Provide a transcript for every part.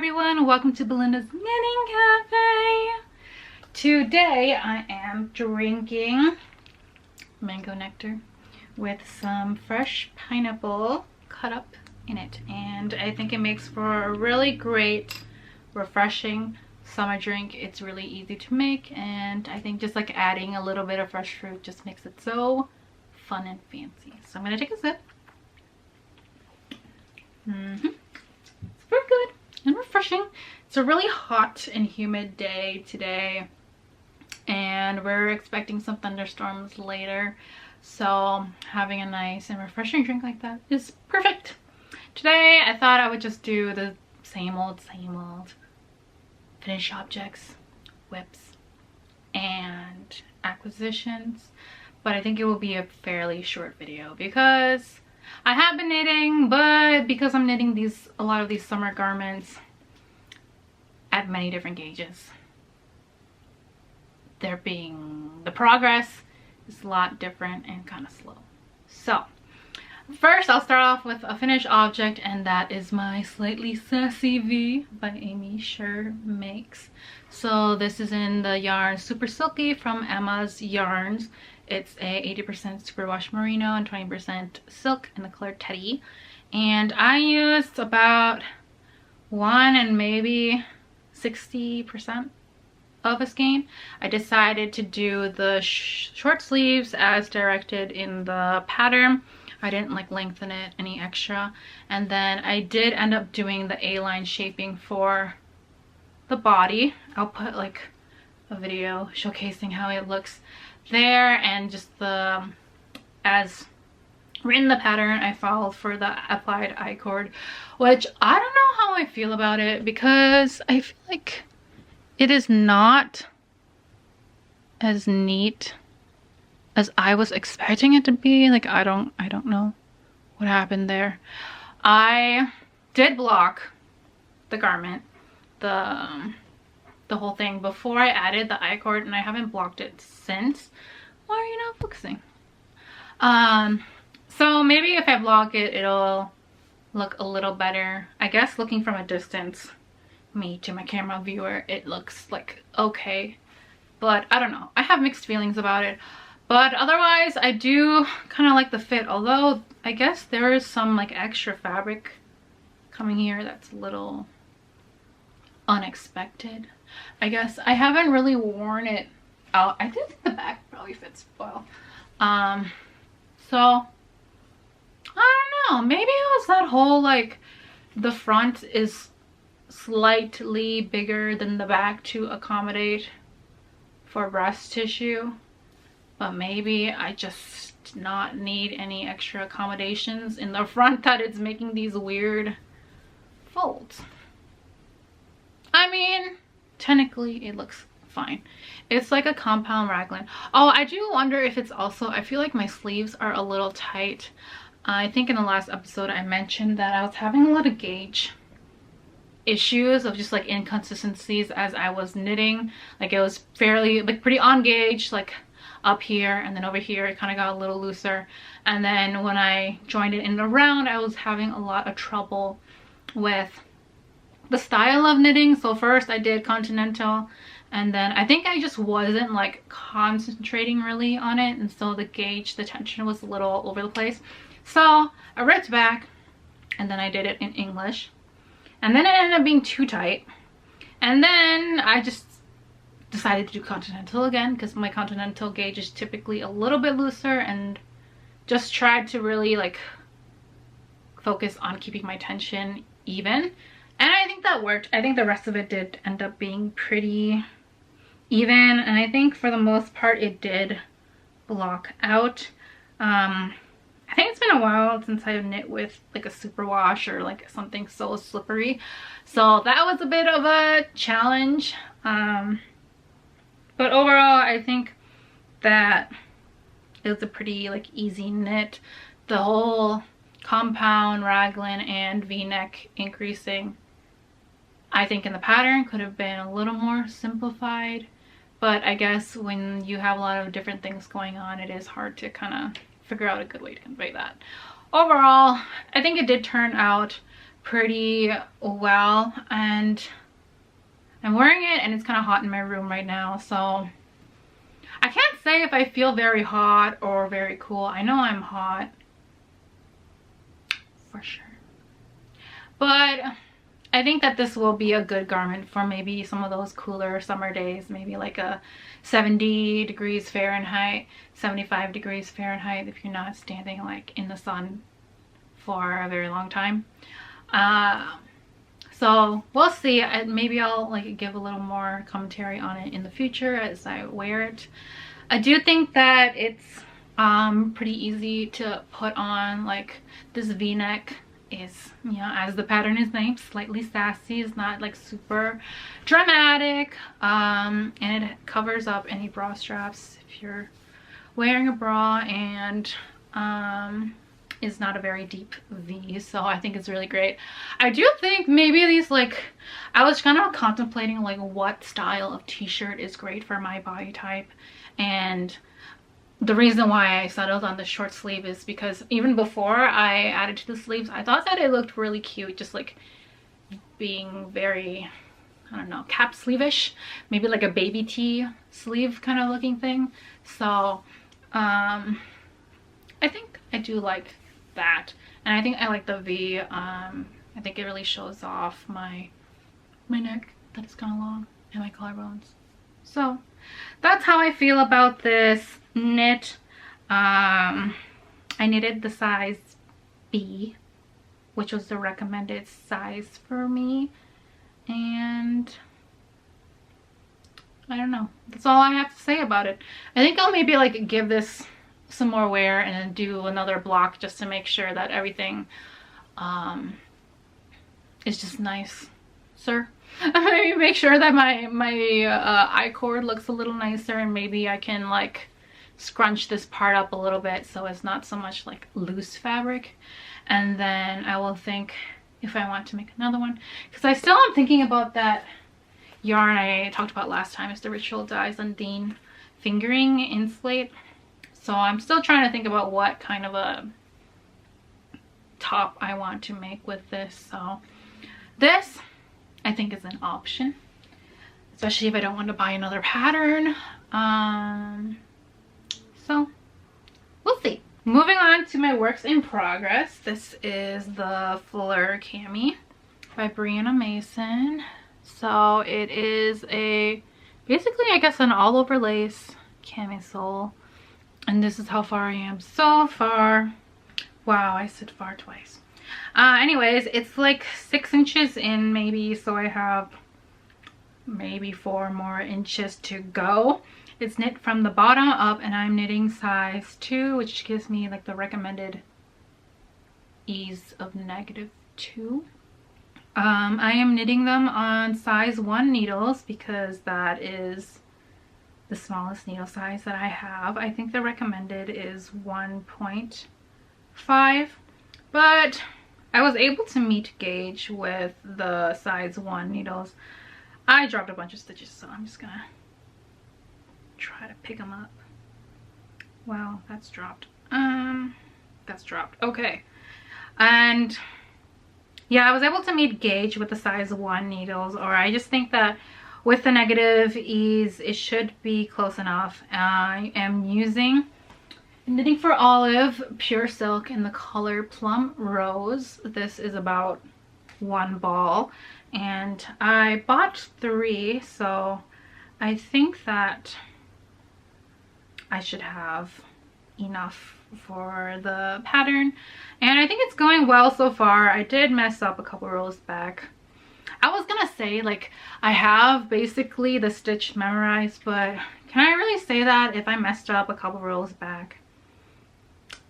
everyone, welcome to Belinda's Knitting Cafe. Today I am drinking mango nectar with some fresh pineapple cut up in it, and I think it makes for a really great, refreshing summer drink. It's really easy to make, and I think just like adding a little bit of fresh fruit just makes it so fun and fancy. So I'm gonna take a sip. It's very good and refreshing. It's a really hot and humid day today, and we're expecting some thunderstorms later, so having a nice and refreshing drink like that is perfect. Today I thought I would just do the same old finished objects, whips, and acquisitions, but I think it will be a fairly short video because I have been knitting, but because I'm knitting a lot of these summer garments at many different gauges, the progress is a lot different and kind of slow. So first I'll start off with a finished object, and that is my Slightly Sassy V by Aimee Sher makes. So this is in the yarn Super Silky from Emma's Yarns. It's a 80% superwash merino and 20% silk in the color Teddy, and I used about 1 and maybe 60% of a skein. I decided to do the short sleeves as directed in the pattern. I didn't like lengthen it any extra, and then I did end up doing the A-line shaping for the body. I'll put like a video showcasing how it looks there, and just the as written in the pattern I followed for the applied I-cord, which I don't know how I feel about it because I feel like it is not as neat as I was expecting it to be. Like I don't know what happened there. I did block the garment, the whole thing, before I added the I-cord, and I haven't blocked it since. Why are you not focusing? So maybe if I block it, it'll look a little better. I guess looking from a distance, me to my camera viewer, it looks like okay, but I don't know. I have mixed feelings about it, but otherwise I do kind of like the fit, although I guess there is some like extra fabric coming here that's a little unexpected. I guess I haven't really worn it out. I do think the back probably fits well. So I don't know, maybe it was that whole like the front is slightly bigger than the back to accommodate for breast tissue, but maybe I just not need any extra accommodations in the front that it's making these weird folds. I mean, technically it looks fine. It's like a compound raglan. Oh, I do wonder if it's also, I feel like my sleeves are a little tight. I think in the last episode I mentioned that I was having a lot of gauge issues of just like inconsistencies as I was knitting. Like it was fairly like pretty on gauge, like up here, and then over here it kind of got a little looser, and then when I joined it in the round I was having a lot of trouble with the style of knitting. So first I did continental, and then I think I just wasn't like concentrating really on it, and so the gauge, the tension was a little all over the place. So I ripped back, and then I did it in English, and then it ended up being too tight, and then I just decided to do continental again because my continental gauge is typically a little bit looser, and just tried to really like focus on keeping my tension even. And I think that worked. I think the rest of it did end up being pretty even, and I think for the most part it did block out. I think it's been a while since I've knit with like a superwash or like something so slippery, so that was a bit of a challenge. But overall I think that it was a pretty like easy knit. The whole compound raglan and v-neck increasing, I think in the pattern could have been a little more simplified, but I guess when you have a lot of different things going on, it is hard to kind of figure out a good way to convey that. Overall, I think it did turn out pretty well, and I'm wearing it and it's kind of hot in my room right now, so I can't say if I feel very hot or very cool. I know I'm hot for sure, but I think that this will be a good garment for maybe some of those cooler summer days, maybe like a 70 degrees Fahrenheit, 75 degrees Fahrenheit if you're not standing like in the sun for a very long time. So we'll see. Maybe I'll like give a little more commentary on it in the future as I wear it. I do think that it's pretty easy to put on. Like this v-neck is, you know, as the pattern is named, slightly sassy. It's not like super dramatic, and it covers up any bra straps if you're wearing a bra, and is not a very deep V, so I think it's really great. I do think maybe these, like, I was kind of contemplating like what style of t-shirt is great for my body type, and the reason why I settled on the short sleeve is because even before I added to the sleeves, I thought that it looked really cute, just like being very, I don't know, cap sleeve-ish, maybe like a baby tee sleeve kind of looking thing. So I think I do like that, and I think I like the V. I think it really shows off my neck that is kind of long and my collarbones. So that's how I feel about this knit. I knitted the size B, which was the recommended size for me, and I don't know, that's all I have to say about it. I think I'll maybe like give this some more wear and then do another block just to make sure that everything is just nice, sir. Maybe make sure that my eye cord looks a little nicer, and maybe I can like scrunch this part up a little bit so it's not so much like loose fabric. And then I will think if I want to make another one, because I still am thinking about that yarn I talked about last time. It's the Ritual Dyes Undine fingering in Slate. So I'm still trying to think about what kind of a top I want to make with this. So this, I think, is an option, especially if I don't want to buy another pattern. So we'll see. Moving on to my works in progress. This is the Fleur Cami by Brianna Mason. So it is a, basically I guess an all over lace camisole. And this is how far I am so far. Wow, I said far twice. Anyways, it's like 6 inches in maybe, so I have maybe 4 more inches to go. It's knit from the bottom up, and I'm knitting size 2, which gives me like the recommended ease of -2. I am knitting them on size 1 needles because that is the smallest needle size that I have. I think the recommended is 1.5, but I was able to meet gauge with the size 1 needles. I dropped a bunch of stitches, so I'm just gonna try to pick them up. Wow, that's dropped. That's dropped. Okay. And yeah, I was able to meet gauge with the size 1 needles, or I just think that with the negative ease, it should be close enough. I am using Knitting for Olive pure silk in the color Plum Rose. This is about 1 ball, and I bought 3, so I think that I should have enough for the pattern, and I think it's going well so far. I did mess up a couple rows back. I was gonna say like I have basically the stitch memorized, but can I really say that if I messed up a couple rows back?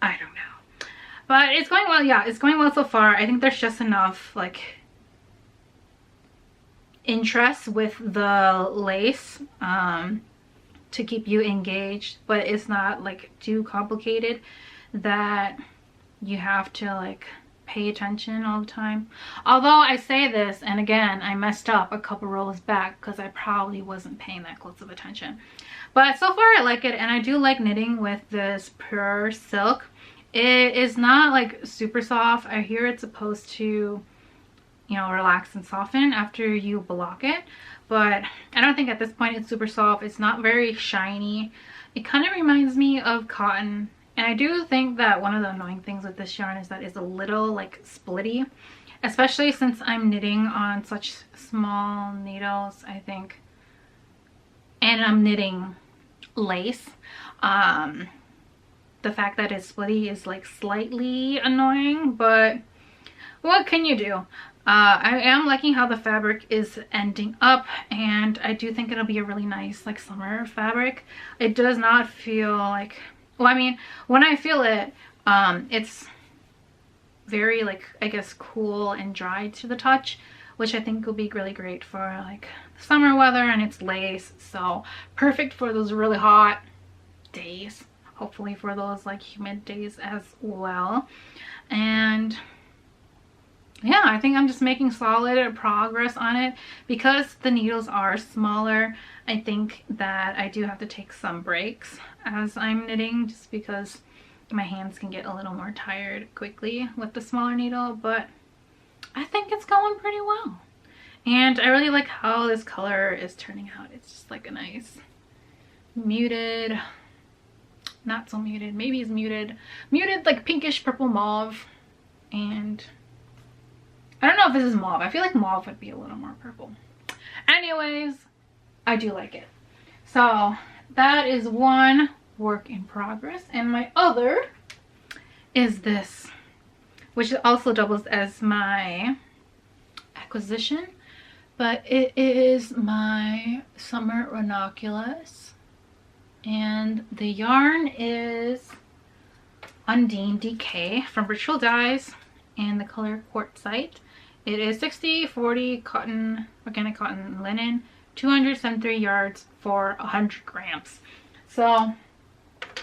I don't know, but it's going well. Yeah, it's going well so far. I think there's just enough like interest with the lace to keep you engaged, but it's not like too complicated that you have to like pay attention all the time. Although I say this, and again, I messed up a couple rows back because I probably wasn't paying that close of attention. But so far I like it, and I do like knitting with this pure silk. It is not like super soft. I hear it's supposed to you know, relax and soften after you block it. But I don't think at this point it's super soft. It's not very shiny. It kind of reminds me of cotton. And I do think that one of the annoying things with this yarn is that it's a little like splitty, especially since I'm knitting on such small needles, I think. And I'm knitting lace. The fact that it's splitty is like slightly annoying, but what can you do? I am liking how the fabric is ending up, and I do think it'll be a really nice like summer fabric. It does not feel like, well, I mean, when I feel it, it's very like, I guess, cool and dry to the touch, which I think will be really great for like summer weather, and it's lace, so perfect for those really hot days, hopefully for those like humid days as well. And yeah, I think I'm just making solid progress on it. Because the needles are smaller, I think that I do have to take some breaks as I'm knitting, just because my hands can get a little more tired quickly with the smaller needle, but I think it's going pretty well. And I really like how this color is turning out. It's just like a nice muted, not so muted, maybe it's muted like pinkish purple mauve. And I don't know if this is mauve. I feel like mauve would be a little more purple. Anyways, I do like it. So that is one work in progress. And my other is this, which also doubles as my acquisition. But it is my summer Ranunculus. And the yarn is Undine DK from Ritual Dyes in the color Quartzite. It is 60/40 cotton, organic cotton linen, 273 yards for 100 grams. So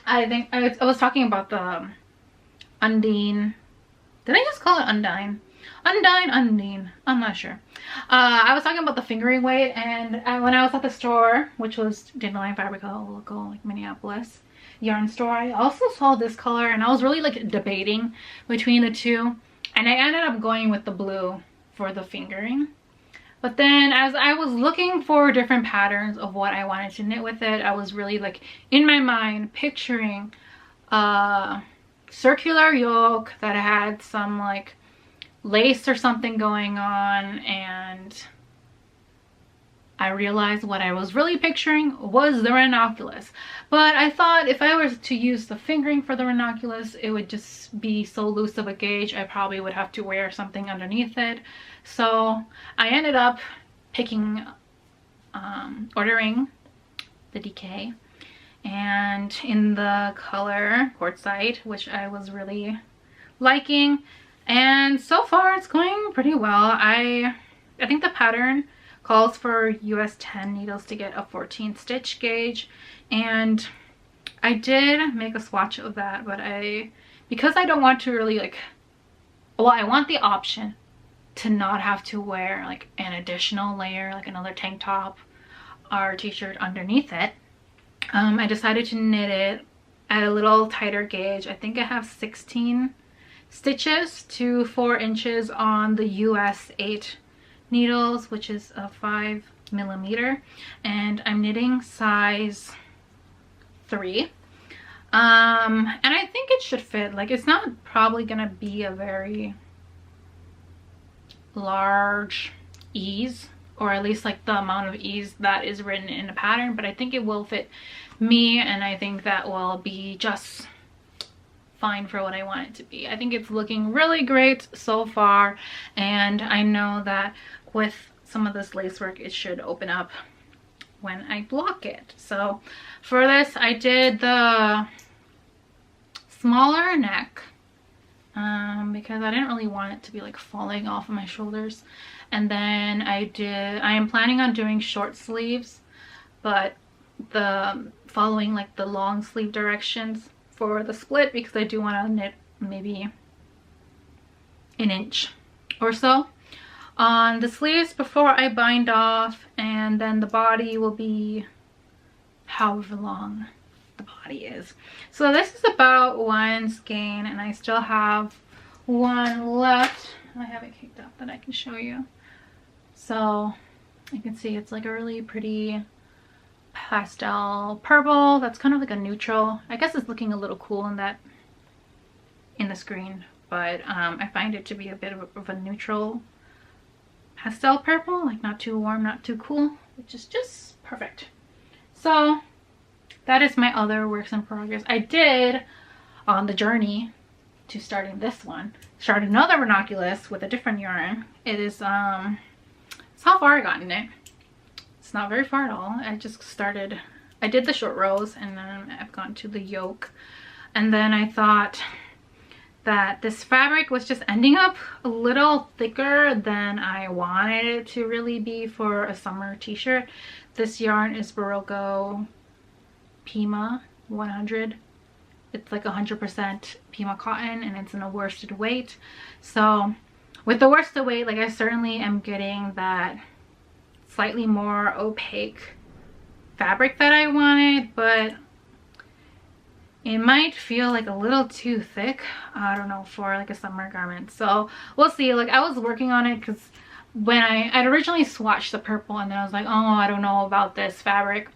I think I was talking about the Undine. Did I just call it Undine? Undine, I'm not sure. I was talking about the fingering weight, and when I was at the store, which was Dandelion Fabrica, local like Minneapolis yarn store, I also saw this color, and I was really like debating between the two, and I ended up going with the blue for the fingering. But then as I was looking for different patterns of what I wanted to knit with it, I was really like in my mind picturing a circular yoke that had some like lace or something going on, and I realized what I was really picturing was the Ranunculus. But I thought if I was to use the fingering for the Ranunculus, it would just be so loose of a gauge, I probably would have to wear something underneath it. So I ended up picking, ordering the DK, and in the color Quartzite, which I was really liking. And so far it's going pretty well. I think the pattern calls for US 10 needles to get a 14 stitch gauge, and I did make a swatch of that, but because I don't want to really like, well, I want the option to not have to wear like an additional layer, like another tank top or t-shirt underneath it. I decided to knit it at a little tighter gauge. I think I have 16 stitches to 4 inches on the US 8 needles, which is a 5mm, and I'm knitting size 3. And I think it should fit. Like, it's not probably gonna be a very large ease, or at least like the amount of ease that is written in the pattern, but I think it will fit me, and I think that will be just fine for what I want it to be. I think it's looking really great so far, and I know that with some of this lace work it should open up when I block it. So for this I did the smaller neck because I didn't really want it to be like falling off of my shoulders. And then I am planning on doing short sleeves, but following like the long sleeve directions for the split, because I do want to knit maybe an inch or so on the sleeves before I bind off, and then the body will be however long the body is. So this is about one skein, and I still have one left. I have it caked up that I can show you. So you can see it's like a really pretty pastel purple that's kind of like a neutral. I guess it's looking a little cool in that in the screen, but I find it to be a bit of a neutral pastel purple, like not too warm, not too cool, which is just perfect. So that is my other works in progress. I did, on the journey to starting this one, start another ranunculus with a different yarn. It is it's how far I got in it. It's not very far at all. I just started, I did the short rows and then I've gone to the yoke, and then I thought that this fabric was just ending up a little thicker than I wanted it to really be for a summer t-shirt. This yarn is Barocco Pima 100. It's like 100% Pima cotton and it's in a worsted weight. So with the worsted weight, like I certainly am getting that slightly more opaque fabric that I wanted, but it might feel like a little too thick, I don't know, for like a summer garment. So we'll see. Like I was working on it because when I'd originally swatched the purple and then I was like, oh, I don't know about this fabric,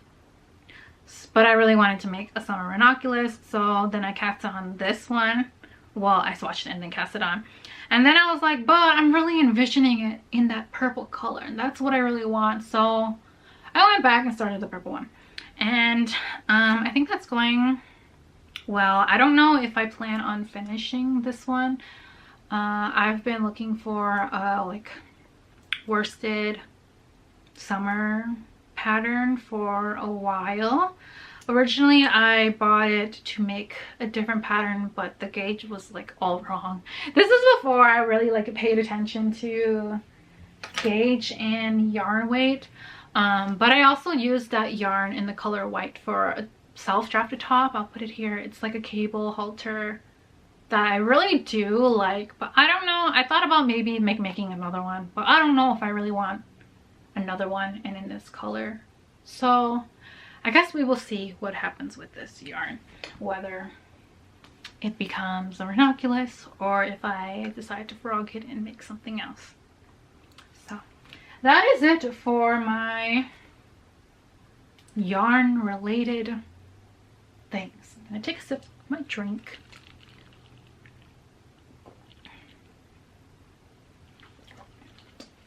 but I really wanted to make a summer ranunculus. So then I cast on this one. Well, I swatched it and then cast it on, and then I was like, but I'm really envisioning it in that purple color and that's what I really want. So I went back and started the purple one, and I think that's going well. I don't know if I plan on finishing this one. I've been looking for like worsted summer pattern for a while. Originally I bought it to make a different pattern, but the gauge was like all wrong. This is before I really like paid attention to gauge and yarn weight, but I also used that yarn in the color white for a self-drafted top. I'll put it here. It's like a cable halter that I really do like, but I don't know. I thought about maybe making another one, but I don't know if I really want another one and in this color. So I guess we will see what happens with this yarn, whether it becomes a ranunculus or if I decide to frog it and make something else. So that is it for my yarn related things. I'm gonna take a sip of my drink.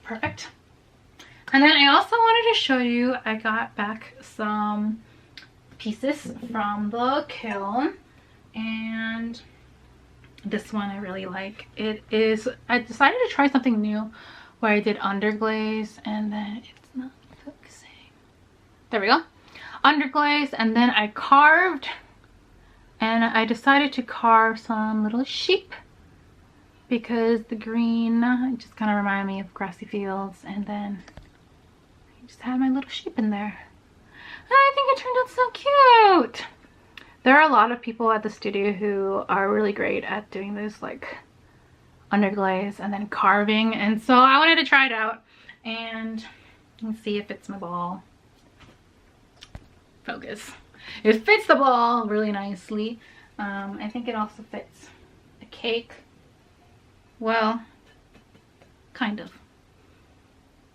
Perfect. And then I also wanted to show you, I got back some pieces from the kiln, and this one I really like. It is, I decided to try something new where I did underglaze and then it's not focusing. There we go. Underglaze, and then I carved, and I decided to carve some little sheep because the green just kind of reminded me of grassy fields, and then I just had my little sheep in there. And I think it turned out so cute. There are a lot of people at the studio who are really great at doing this, like underglaze and then carving, and so I wanted to try it out and see if it fits my ball. Focus. It fits the ball really nicely. I think it also fits a cake. Well, kind of.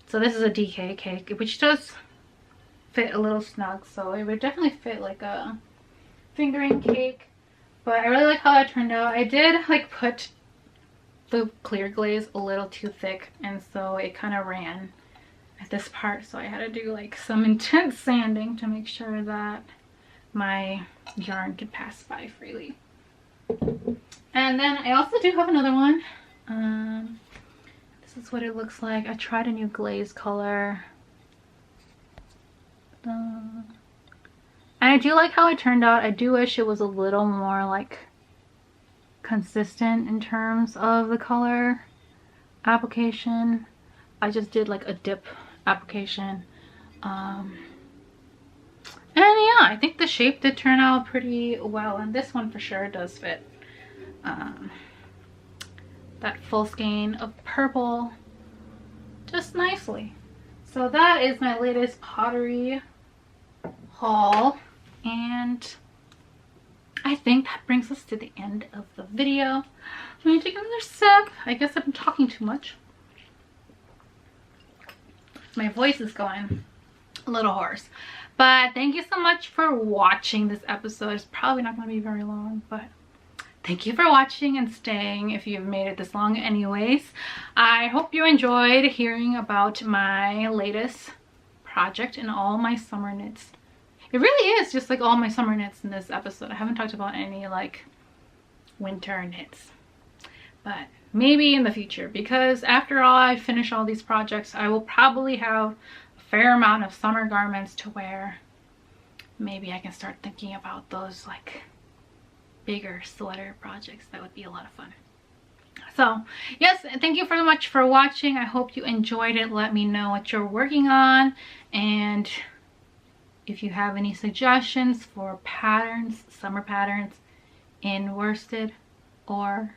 So this is a DK cake, which does fit a little snug, so it would definitely fit like a fingering cake. But I really like how that turned out. I did like put the clear glaze a little too thick, and so it kind of ran at this part, so I had to do like some intense sanding to make sure that my yarn could pass by freely. And then I also do have another one. This is what it looks like. I tried a new glaze color. And I do like how it turned out. I do wish it was a little more like consistent in terms of the color application. I just did like a dip application. And yeah, I think the shape did turn out pretty well, and this one for sure does fit that full skein of purple just nicely. So that is my latest pottery haul, and I think that brings us to the end of the video. Let me take another sip. I guess I've been talking too much. My voice is going a little hoarse. But thank you so much for watching this episode. It's probably not going to be very long, but thank you for watching and staying if you've made it this long anyways. I hope you enjoyed hearing about my latest project and all my summer knits. It really is just like all my summer knits in this episode. I haven't talked about any like winter knits, but maybe in the future, because after all I finish all these projects, I will probably have a fair amount of summer garments to wear. Maybe I can start thinking about those like bigger sweater projects. That would be a lot of fun. So yes, thank you very much for watching. I hope you enjoyed it. Let me know what you're working on, and if you have any suggestions for patterns, summer patterns in worsted or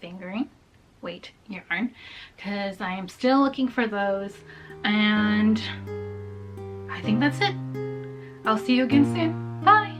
fingering weight yarn, because I am still looking for those. And I think that's it. I'll see you again soon. Bye.